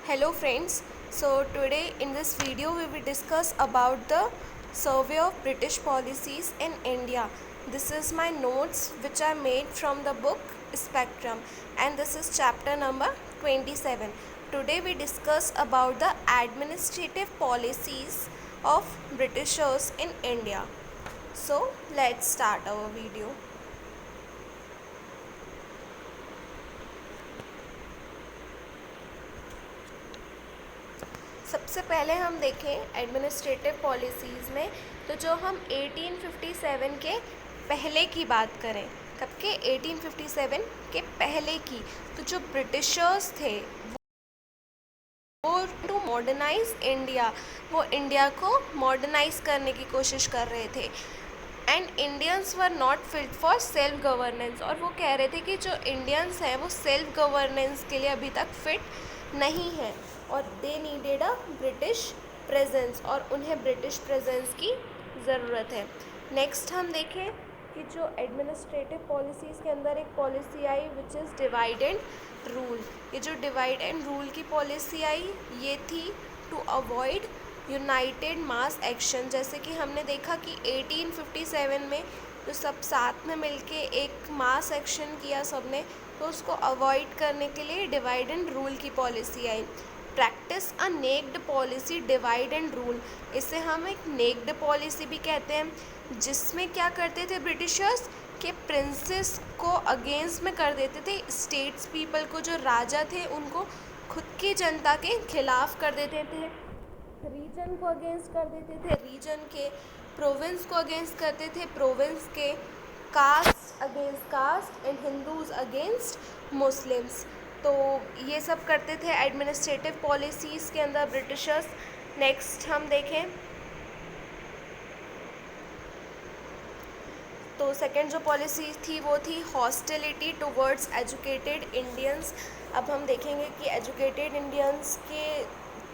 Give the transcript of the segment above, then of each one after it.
Hello friends, so today in this video we will discuss about the survey of British policies in India. This is my notes which I made from the book Spectrum, and this is chapter number 27. Today we discuss about the administrative policies of Britishers in India. So let's start our video. सबसे पहले हम देखें administrative policies में, तो जो हम 1857 के पहले की बात करें, कब के 1857 के पहले की, तो जो ब्रिटिशर्स थे वो टू मॉडर्नाइज इंडिया, वो इंडिया को मॉडर्नाइज करने की कोशिश कर रहे थे। And Indians were not fit for self governance, और वो कह रहे थे कि जो इंडियंस हैं वो सेल्फ गवर्नेंस के लिए अभी तक फिट नहीं है, और they needed a British presence, और उन्हें ब्रिटिश प्रेजेंस की ज़रूरत है। नेक्स्ट हम देखें कि जो एडमिनिस्ट्रेटिव पॉलिसीज़ के अंदर एक पॉलिसी आई which is divide and rule. ये जो डिवाइड एंड रूल की पॉलिसी आई ये थी to avoid united mass action. जैसे कि हमने देखा कि 1857 में तो सब साथ में मिलके एक मास एक्शन किया सबने, तो उसको अवॉइड करने के लिए डिवाइड एंड रूल की पॉलिसी आई। Practice a naked policy divide and rule, इसे हम एक नेक्ड पॉलिसी भी कहते हैं, जिसमें क्या करते थे ब्रिटिशर्स के प्रिंसेस को अगेंस्ट में कर देते थे स्टेट्स पीपल को, जो राजा थे उनको खुद की जनता के खिलाफ कर देते थे, रीजन को अगेंस्ट कर देते थे रीजन के, प्रोविंस को अगेंस्ट करते थे प्रोविंस के, caste against caste and Hindus against Muslims. तो ये सब करते थे एडमिनिस्ट्रेटिव पॉलिसीज़ के अंदर ब्रिटिशर्स। नेक्स्ट हम देखें तो सेकंड जो पॉलिसी थी वो थी हॉस्टिलिटी टुवर्ड्स एजुकेटेड इंडियंस। अब हम देखेंगे कि एजुकेटेड इंडियंस के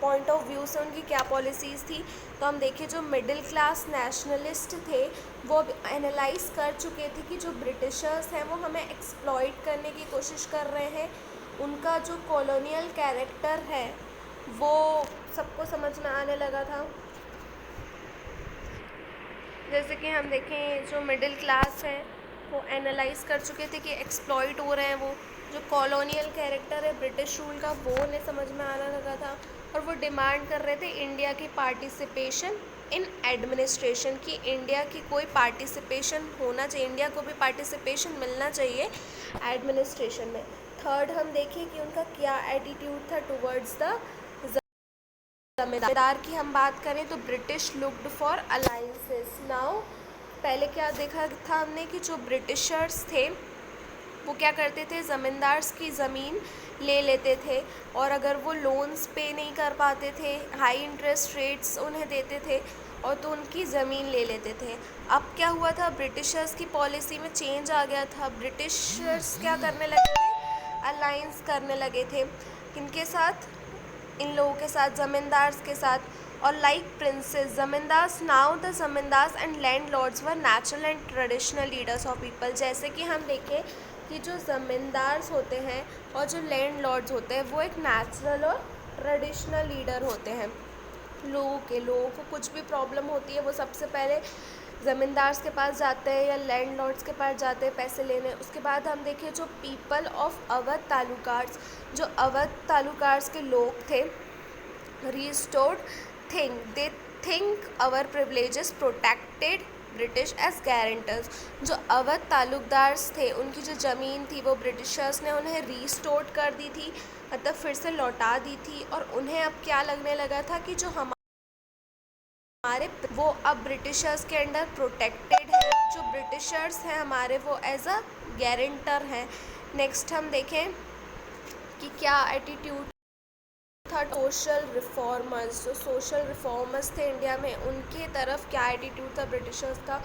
पॉइंट ऑफ व्यू से उनकी क्या पॉलिसीज़ थी। तो हम देखें जो मिडिल क्लास नेशनलिस्ट थे वो एनालाइज कर चुके थे कि जो ब्रिटिशर्स हैं वो हमें एक्सप्लॉइट करने की कोशिश कर रहे हैं, उनका जो कॉलोनियल कैरेक्टर है वो सबको समझ में आने लगा था। जैसे कि हम देखें जो मिडिल क्लास है वो एनालाइज कर चुके थे कि एक्सप्लॉइट हो रहे हैं, वो जो कॉलोनियल कैरेक्टर है ब्रिटिश रूल का वो उन्हें समझ में आने लगा था, और वो डिमांड कर रहे थे इंडिया की पार्टिसिपेशन इन एडमिनिस्ट्रेशन, की इंडिया की कोई पार्टिसिपेशन होना चाहिए, इंडिया को भी पार्टिसिपेशन मिलना चाहिए एडमिनिस्ट्रेशन में। थर्ड हम देखें कि उनका क्या एटीट्यूड था टुवर्ड्स द जमींदार की हम बात करें तो British looked for alliances. Now पहले क्या देखा था हमने कि जो ब्रिटिशर्स थे वो क्या करते थे, ज़मींदार्स की ज़मीन ले लेते थे, और अगर वो लोन्स पे नहीं कर पाते थे, हाई इंटरेस्ट रेट्स उन्हें देते थे, और तो उनकी ज़मीन ले लेते थे। अब क्या हुआ था, ब्रिटिशर्स की पॉलिसी में चेंज आ गया था। ब्रिटिशर्स क्या करने लगे थे, अलाइंस करने लगे थे किनके साथ, इन लोगों के साथ, ज़मींदार्स के साथ। और like princes zamindars, now the zamindars and landlords were natural and traditional leaders of people. जैसे कि हम देखें कि जो ज़मींदार्स होते हैं और जो लैंड लॉर्ड्स होते हैं वो एक नेचुरल और ट्रेडिशनल लीडर होते हैं। लोगों को कुछ भी प्रॉब्लम होती है वो सबसे पहले ज़मींदार्स के पास जाते हैं या लैंड लॉर्ड्स के पास जाते हैं पैसे लेने। उसके बाद हम देखें जो पीपल ऑफ अवध तालुकार्स, जो अवध तालुकार्स के लोग थे, restored they think our privileges protected British as guarantors. जो अवध तालुकदार्स थे उनकी जो ज़मीन थी वो ब्रिटिशर्स ने उन्हें रिस्टोर्ड कर दी थी, मतलब फिर से लौटा दी थी, और उन्हें अब क्या लगने लगा था कि जो हमारे वो अब ब्रिटिशर्स के अंडर प्रोटेक्टेड है, जो ब्रिटिशर्स हैं हमारे वो एज अ गारंटर हैं। नेक्स्ट हम देखें कि क्या एटीट्यूड था सोशल रिफॉर्मर्स, जो सोशल रिफॉर्मर्स थे इंडिया में उनके तरफ क्या एटीट्यूड था ब्रिटिशर्स का।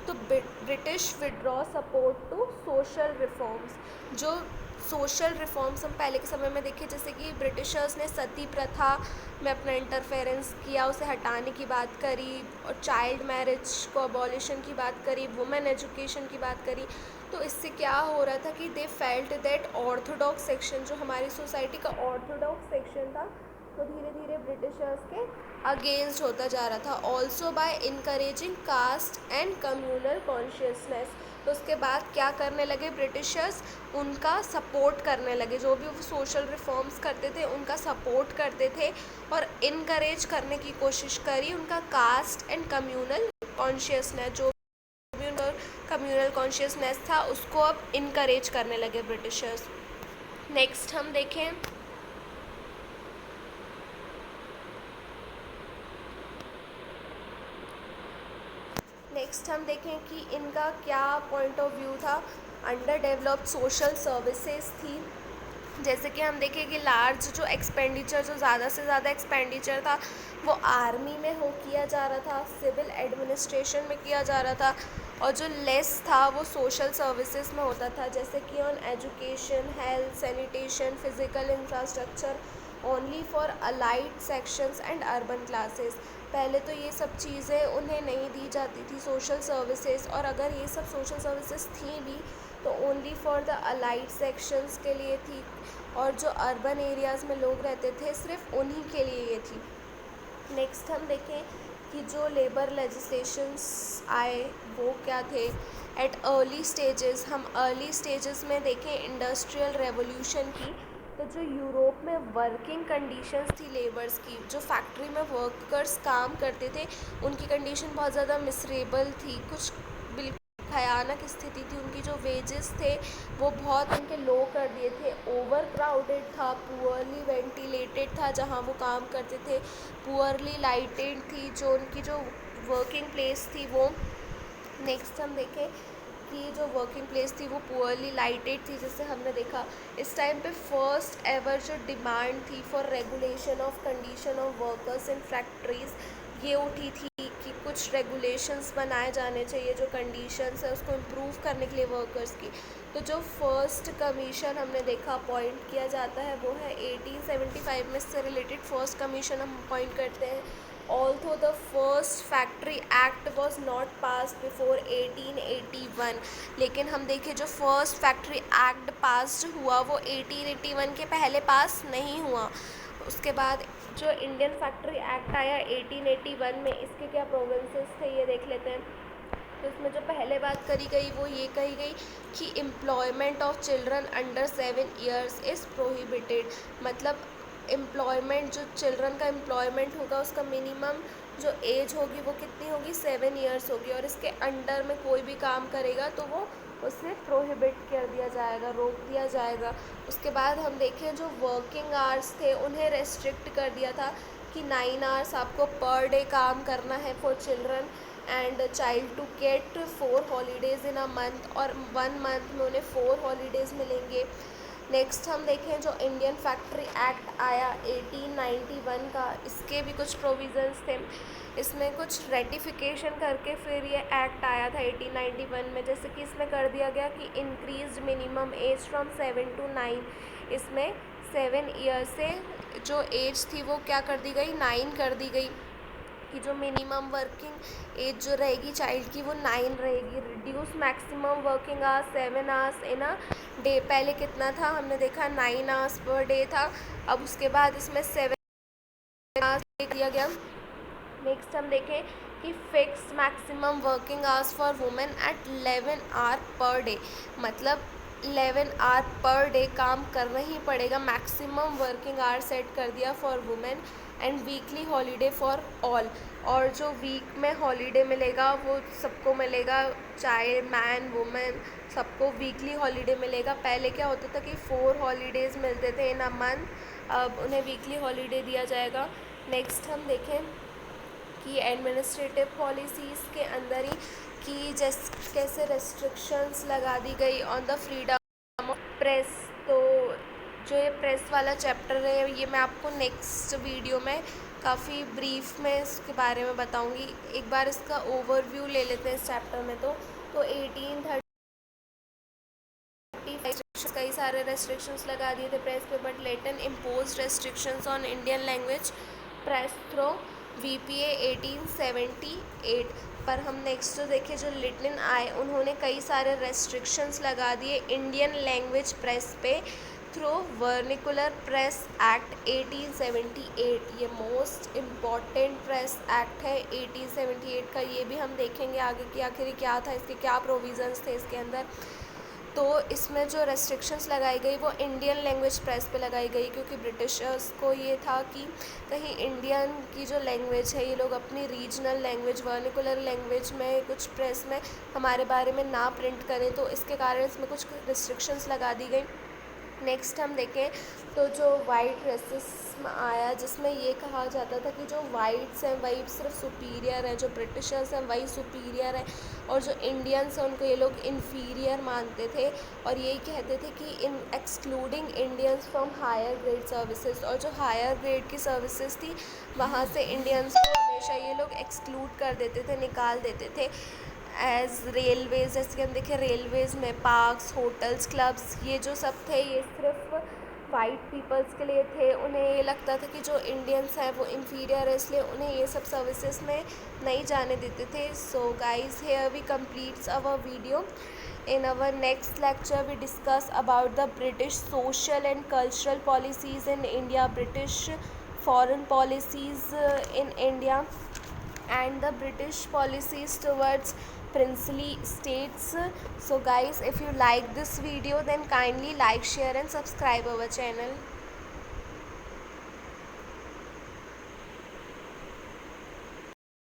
तो British withdraw support to social reforms, जो सोशल रिफॉर्म्स हम पहले के समय में देखें, जैसे कि ब्रिटिशर्स ने सती प्रथा में अपना इंटरफेरेंस किया, उसे हटाने की बात करी, और चाइल्ड मैरिज को अबॉलिशन की बात करी, वुमेन एजुकेशन की बात करी। तो इससे क्या हो रहा था कि they felt that Orthodox section, जो हमारी सोसाइटी का ऑर्थोडॉक्स सेक्शन था, वो धीरे धीरे ब्रिटिशर्स के अगेंस्ट होता जा रहा था। Also by encouraging caste and communal consciousness. तो उसके बाद क्या करने लगे ब्रिटिशर्स, उनका सपोर्ट करने लगे, जो भी वो सोशल रिफॉर्म्स करते थे उनका सपोर्ट करते थे और इनकरेज करने की कोशिश करी उनका कास्ट एंड कम्यूनल कॉन्शियसनेस, जो भी उनका कम्यूनल कॉन्शियसनेस था उसको अब इनकरेज करने लगे ब्रिटिशर्स। नेक्स्ट हम देखें कि इनका क्या पॉइंट ऑफ व्यू था। अंडर डेवलप्ड सोशल सर्विसेज थी, जैसे कि हम देखें कि लार्ज जो एक्सपेंडिचर, जो ज़्यादा से ज़्यादा एक्सपेंडिचर था वो आर्मी में किया जा रहा था, सिविल एडमिनिस्ट्रेशन में किया जा रहा था, और जो लेस था वो सोशल सर्विसेज में होता था, जैसे कि on education, health, sanitation, physical infrastructure only for allied sections and urban classes. पहले तो ये सब चीज़ें उन्हें नहीं दी जाती थी सोशल सर्विसेज, और अगर ये सब सोशल सर्विसेज थी भी तो only for the allied sections के लिए थी, और जो अर्बन एरियाज़ में लोग रहते थे सिर्फ उन्हीं के लिए ये थी। नेक्स्ट हम देखें कि जो लेबर लेजिस्लेशंस आए वो क्या थे। एट अर्ली स्टेजेस, हम अर्ली स्टेजेस में देखें इंडस्ट्रियल रेवोल्यूशन की, तो जो यूरोप में वर्किंग कंडीशंस थी लेबर्स की, जो फैक्ट्री में वर्कर्स काम करते थे उनकी कंडीशन बहुत ज़्यादा मिसरेबल थी, कुछ बिल्कुल भयानक स्थिति थी। उनकी जो वेजेस थे वो बहुत उनके लो कर दिए थे, ओवर क्राउडेड था, पुअरली वेंटिलेटेड था जहाँ वो काम करते थे, पुअरली लाइटेड थी जो उनकी जो वर्किंग प्लेस थी वो। नेक्स्ट हम देखें कि जो वर्किंग प्लेस थी वो पुअरली लाइटेड थी, जैसे हमने देखा इस टाइम पे फर्स्ट एवर जो डिमांड थी for regulation of condition of workers in factories ये उठी थी कि कुछ रेगुलेशंस बनाए जाने चाहिए, जो कंडीशंस है उसको इम्प्रूव करने के लिए वर्कर्स की। तो जो फर्स्ट कमीशन हमने देखा अपॉइंट किया जाता है वो है 1875 में, इससे रिलेटेड फर्स्ट कमीशन हम अपॉइंट करते हैं। Although the first factory act was not passed before 1881, लेकिन हम देखें जो फर्स्ट फैक्ट्री एक्ट पास हुआ वो 1881 के पहले पास नहीं हुआ। उसके बाद जो इंडियन फैक्ट्री एक्ट आया 1881 में, इसके क्या प्रोविंसेस थे ये देख लेते हैं। तो इसमें जो पहले बात करी गई वो ये कही गई कि employment of children under 7 years is prohibited, मतलब एम्प्लॉयमेंट, जो चिल्ड्रन का एम्प्लॉयमेंट होगा उसका मिनिमम जो एज होगी वो कितनी होगी, 7 ईयर्स होगी, और इसके अंडर में कोई भी काम करेगा तो वो उसे प्रोहिबिट कर दिया जाएगा, रोक दिया जाएगा। उसके बाद हम देखें जो वर्किंग आवर्स थे उन्हें रेस्ट्रिक्ट कर दिया था कि 9 आवर्स आपको पर डे काम करना है for children and child to get 4 holidays in a month, और 1 मंथ में उन्हें 4 हॉलीडेज़ मिलेंगे। नेक्स्ट हम देखें जो इंडियन फैक्ट्री एक्ट आया 1891 का, इसके भी कुछ प्रोविज़न्स थे, इसमें कुछ रेटिफिकेशन करके फिर ये एक्ट आया था 1891 में, जैसे कि इसमें कर दिया गया कि increase minimum age from 7 to 9, इसमें 7 ईयर से जो एज थी वो क्या कर दी गई, 9 कर दी गई, कि जो मिनिमम वर्किंग एज जो रहेगी चाइल्ड की वो 9 रहेगी। Reduce maximum working hours 7 hours in a day, पहले कितना था हमने देखा 9 आवर्स पर डे था, अब उसके बाद इसमें 7 आवर्स दिया गया। नेक्स्ट हम देखें कि fix maximum working hours for women at 11 hour per day, मतलब 11 आवर पर डे काम करना ही पड़ेगा, मैक्सिमम वर्किंग आवर सेट कर दिया for women, and weekly holiday for all, और जो वीक में हॉलीडे मिलेगा वो सबको मिलेगा, चाहे मैन वुमेन सबको वीकली हॉलीडे मिलेगा। पहले क्या होता था कि 4 हॉलीडेज़ मिलते थे इन अ मंथ, अब उन्हें वीकली हॉलीडे दिया जाएगा। नेक्स्ट हम देखें कि एडमिनिस्ट्रेटिव पॉलिसीज़ के अंदर ही कि जैसे कैसे रेस्ट्रिक्शंस लगा दी गई on the freedom of press. तो जो ये प्रेस वाला चैप्टर है ये मैं आपको नेक्स्ट वीडियो में काफ़ी ब्रीफ में इसके बारे में बताऊंगी। एक बार इसका ओवरव्यू ले लेते हैं इस चैप्टर में। तो 1835 का ही सारे रेस्ट्रिक्शंस लगा दिए थे प्रेस पे, but Lytton impose restrictions on Indian language press through VPA 1878। पर हम नेक्स्ट जो देखें, जो लिटिन आए, उन्होंने कई सारे रेस्ट्रिक्शंस लगा दिए इंडियन लैंग्वेज प्रेस पे थ्रू वर्निकुलर प्रेस एक्ट 1878। ये मोस्ट इम्पॉर्टेंट प्रेस एक्ट है 1878 का। ये भी हम देखेंगे आगे कि आखिर क्या था, इसके क्या प्रोविज़न्स थे इसके अंदर। तो इसमें जो रेस्ट्रिक्शंस लगाई गई वो इंडियन लैंग्वेज प्रेस पे लगाई गई, क्योंकि ब्रिटिशर्स को ये था कि कहीं इंडियन की जो लैंग्वेज है, ये लोग अपनी रीजनल लैंग्वेज, वर्निकुलर लैंग्वेज में कुछ प्रेस में हमारे बारे में ना प्रिंट करें, तो इसके कारण इसमें कुछ रिस्ट्रिक्शंस लगा दी गई। नेक्स्ट हम देखें तो जो वाइट रेसिज्म आया, जिसमें ये कहा जाता था कि जो वाइट्स हैं वही सिर्फ सुपीरियर हैं, जो ब्रिटिशर्स हैं वही सुपीरियर हैं, और जो इंडियंस हैं उनको ये लोग इन्फीरियर मानते थे, और यही कहते थे कि in excluding Indians from higher grade services. और जो हायर ग्रेड की सर्विसेज थी वहाँ से इंडियंस को हमेशा ये लोग एक्सक्लूड कर देते थे, निकाल देते थे। एज रेलवेज़, जैसे कि हम देखें रेलवेज़ में पार्क्स, होटल्स, क्लब्स, ये जो सब थे ये सिर्फ वाइट पीपल्स के लिए थे। उन्हें ये लगता था कि जो इंडियंस हैं वो इन्फीरियर है, इसलिए उन्हें ये सब सर्विसेज में नहीं जाने देते थे। So guys, here we completes our video. In our next lecture, we discuss about the British social and cultural policies in India, British foreign policies in India, and the British policies towards princely states. So guys, if you like this video, then kindly like, share and subscribe our channel.